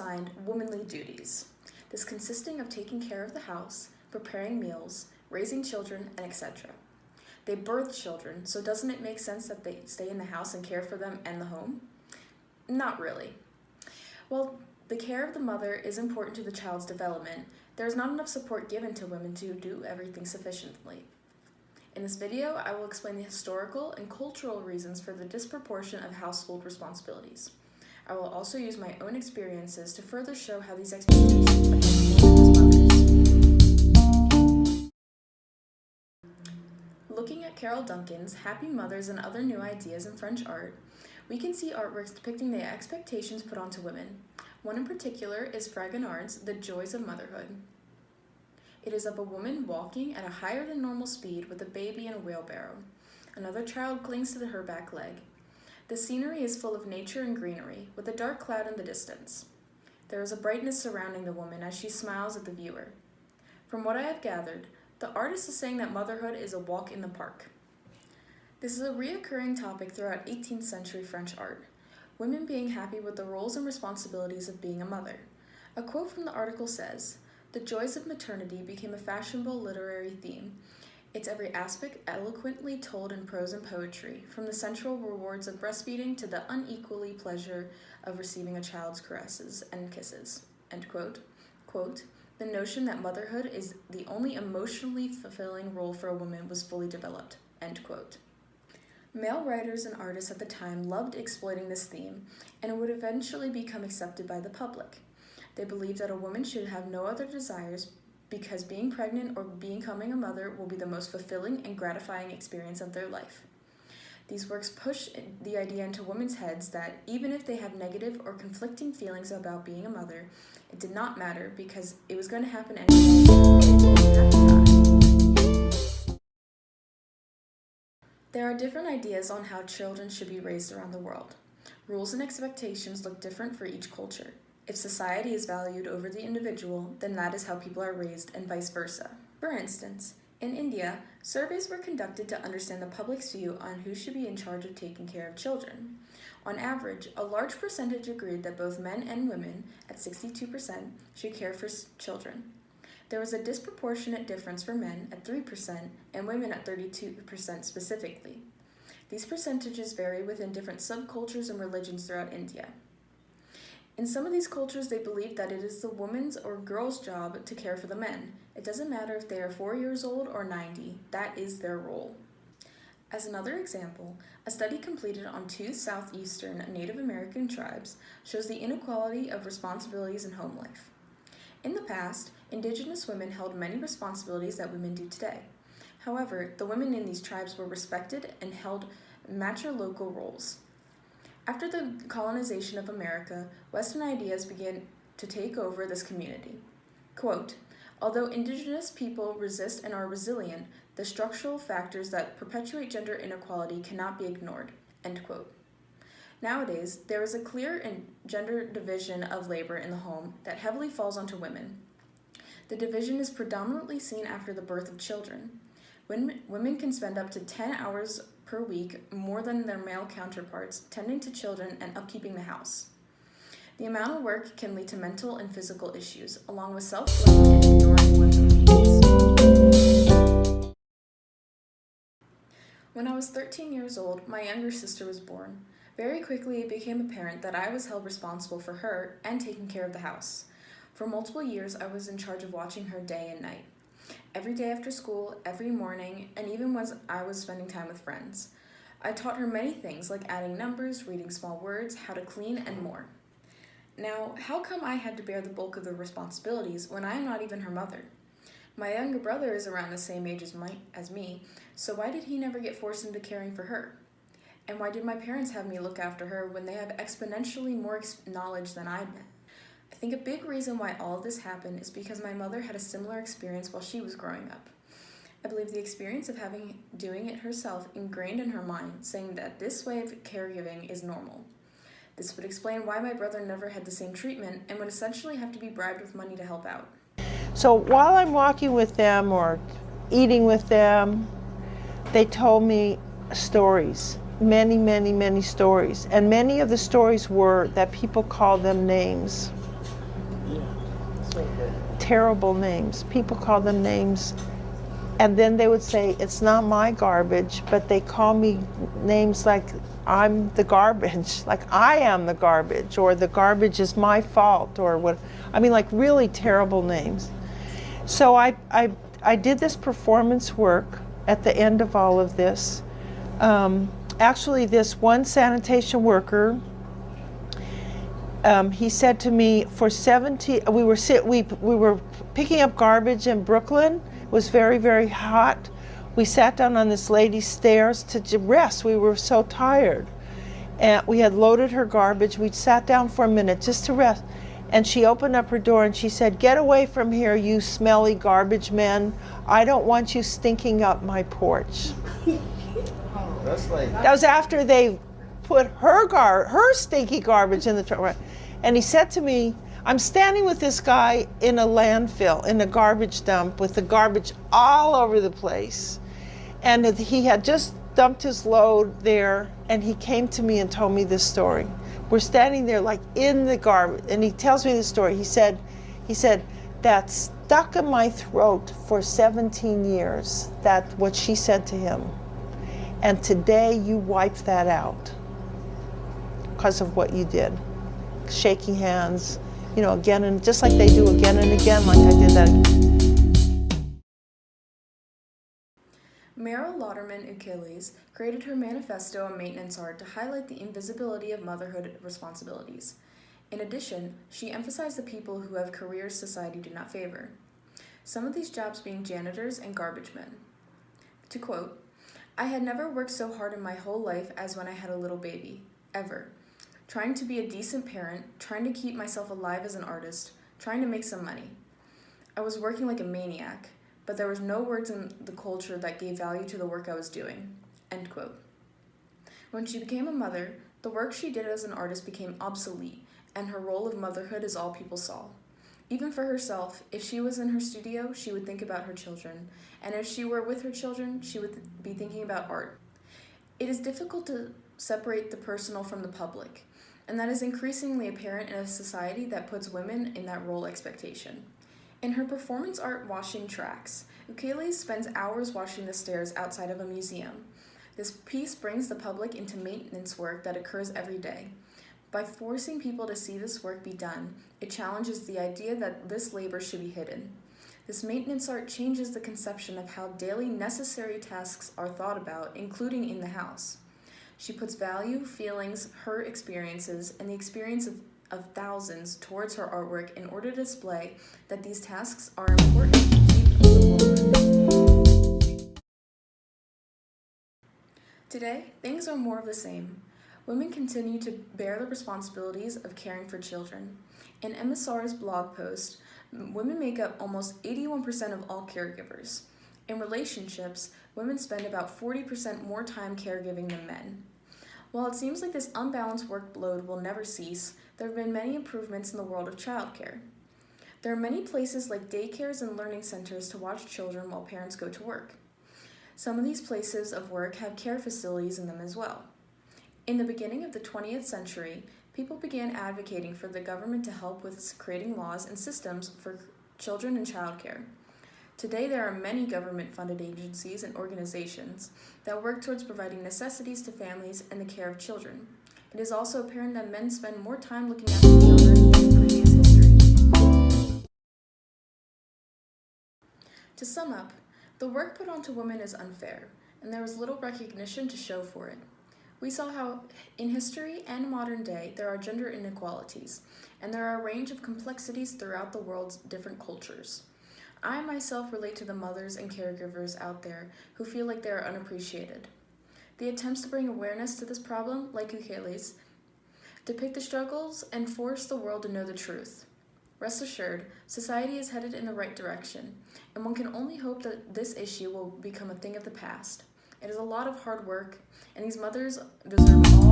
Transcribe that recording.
assigned womanly duties, this consisting of taking care of the house, preparing meals, raising children, and etc. They birth children, so doesn't it make sense that they stay in the house and care for them and the home? Not really. While the care of the mother is important to the child's development, there is not enough support given to women to do everything sufficiently. In this video, I will explain the historical and cultural reasons for the disproportion of household responsibilities. I will also use my own experiences to further show how these expectations affect women as mothers. Looking at Carol Duncan's Happy Mothers and Other New Ideas in French Art, we can see artworks depicting the expectations put onto women. One in particular is Fragonard's The Joys of Motherhood. It is of a woman walking at a higher than normal speed with a baby in a wheelbarrow. Another child clings to her back leg. The scenery is full of nature and greenery, with a dark cloud in the distance. There is a brightness surrounding the woman as she smiles at the viewer. From what I have gathered, the artist is saying that motherhood is a walk in the park. This is a reoccurring topic throughout 18th century French art, women being happy with the roles and responsibilities of being a mother. A quote from the article says, "The joys of maternity became a fashionable literary theme, its every aspect eloquently told in prose and poetry, from the sensual rewards of breastfeeding to the unequally pleasure of receiving a child's caresses and kisses." End quote. Quote, "The notion that motherhood is the only emotionally fulfilling role for a woman was fully developed." End quote. Male writers and artists at the time loved exploiting this theme, and it would eventually become accepted by the public. They believed that a woman should have no other desires because being pregnant or becoming a mother will be the most fulfilling and gratifying experience of their life. These works push the idea into women's heads that even if they have negative or conflicting feelings about being a mother, it did not matter because it was going to happen anyway. There are different ideas on how children should be raised around the world. Rules and expectations look different for each culture. If society is valued over the individual, then that is how people are raised, and vice versa. For instance, in India, surveys were conducted to understand the public's view on who should be in charge of taking care of children. On average, a large percentage agreed that both men and women, at 62%, should care for children. There was a disproportionate difference for men at 3% and women at 32% specifically. These percentages vary within different subcultures and religions throughout India. In some of these cultures, they believe that it is the woman's or girl's job to care for the men. It doesn't matter if they are 4 years old or 90, that is their role. As another example, a study completed on 2 southeastern Native American tribes shows the inequality of responsibilities in home life. In the past, indigenous women held many responsibilities that women do today. However, the women in these tribes were respected and held matrilocal roles. After the colonization of America, Western ideas began to take over this community. Quote, "Although indigenous people resist and are resilient, the structural factors that perpetuate gender inequality cannot be ignored." End quote. Nowadays, there is a clear gender division of labor in the home that heavily falls onto women. The division is predominantly seen after the birth of children. Women can spend up to 10 hours per week more than their male counterparts tending to children and upkeeping the house. The amount of work can lead to mental and physical issues, along with self-blame and ignoring one's own needs. When I was 13 years old, my younger sister was born. Very quickly, it became apparent that I was held responsible for her and taking care of the house. For multiple years, I was in charge of watching her day and night. Every day after school, every morning, and even when I was spending time with friends. I taught her many things like adding numbers, reading small words, how to clean, and more. Now, how come I had to bear the bulk of the responsibilities when I am not even her mother? My younger brother is around the same age as me, so why did he never get forced into caring for her? And why did my parents have me look after her when they have exponentially more knowledge than I did? I think a big reason why all of this happened is because my mother had a similar experience while she was growing up. I believe the experience of doing it herself ingrained in her mind, saying that this way of caregiving is normal. This would explain why my brother never had the same treatment and would essentially have to be bribed with money to help out. So while I'm walking with them or eating with them, they told me stories, many stories. And many of the stories were that people called them names. terrible names. People call them names, and then they would say, it's not my garbage, but they call me names like I'm the garbage, like I am the garbage, or the garbage is my fault, or what. I mean, like really terrible names. So I did this performance work at the end of all of this. Actually, this one sanitation worker, he said to me, for 70, we were picking up garbage in Brooklyn. It was very, very hot. We sat down on this lady's stairs to rest. We were so tired. And we had loaded her garbage. We sat down for a minute just to rest. And she opened up her door and she said, "Get away from here, you smelly garbage men. I don't want you stinking up my porch." That was after they put her stinky garbage in the truck. And he said to me, I'm standing with this guy in a landfill, in a garbage dump, with the garbage all over the place. And he had just dumped his load there, and he came to me and told me this story. We're standing there like in the garbage, and he tells me this story. He said, that stuck in my throat for 17 years, that's what she said to him. And today you wiped that out because of what you did. Shaking hands, again, and just like they do again and again, like I did that. Meryl Lauderman Ukeles created her manifesto on maintenance art to highlight the invisibility of motherhood responsibilities. In addition, she emphasized the people who have careers society do not favor, some of these jobs being janitors and garbage men. To quote, "I had never worked so hard in my whole life as when I had a little baby, ever. Trying to be a decent parent, trying to keep myself alive as an artist, trying to make some money. I was working like a maniac, but there was no words in the culture that gave value to the work I was doing." End quote. When she became a mother, the work she did as an artist became obsolete, and her role of motherhood is all people saw. Even for herself, if she was in her studio, she would think about her children, and if she were with her children, she would be thinking about art. It is difficult to separate the personal from the public, and that is increasingly apparent in a society that puts women in that role expectation. In her performance art Washing Tracks, Ukeles spends hours washing the stairs outside of a museum. This piece brings the public into maintenance work that occurs every day. By forcing people to see this work be done, it challenges the idea that this labor should be hidden. This maintenance art changes the conception of how daily necessary tasks are thought about, including in the house. She puts value, feelings, her experiences, and the experience of thousands towards her artwork in order to display that these tasks are important to keep the world moving. Today, things are more of the same. Women continue to bear the responsibilities of caring for children. In MSR's blog post, women make up almost 81% of all caregivers. In relationships, women spend about 40% more time caregiving than men. While it seems like this unbalanced workload will never cease, there have been many improvements in the world of childcare. There are many places like daycares and learning centers to watch children while parents go to work. Some of these places of work have care facilities in them as well. In the beginning of the 20th century, people began advocating for the government to help with creating laws and systems for children and childcare. Today, there are many government-funded agencies and organizations that work towards providing necessities to families and the care of children. It is also apparent that men spend more time looking after children than in previous history. To sum up, the work put onto women is unfair, and there is little recognition to show for it. We saw how, in history and modern day, there are gender inequalities, and there are a range of complexities throughout the world's different cultures. I myself relate to the mothers and caregivers out there who feel like they are unappreciated. The attempts to bring awareness to this problem, like Ukeles, depict the struggles and force the world to know the truth. Rest assured, society is headed in the right direction, and one can only hope that this issue will become a thing of the past. It is a lot of hard work, and these mothers deserve all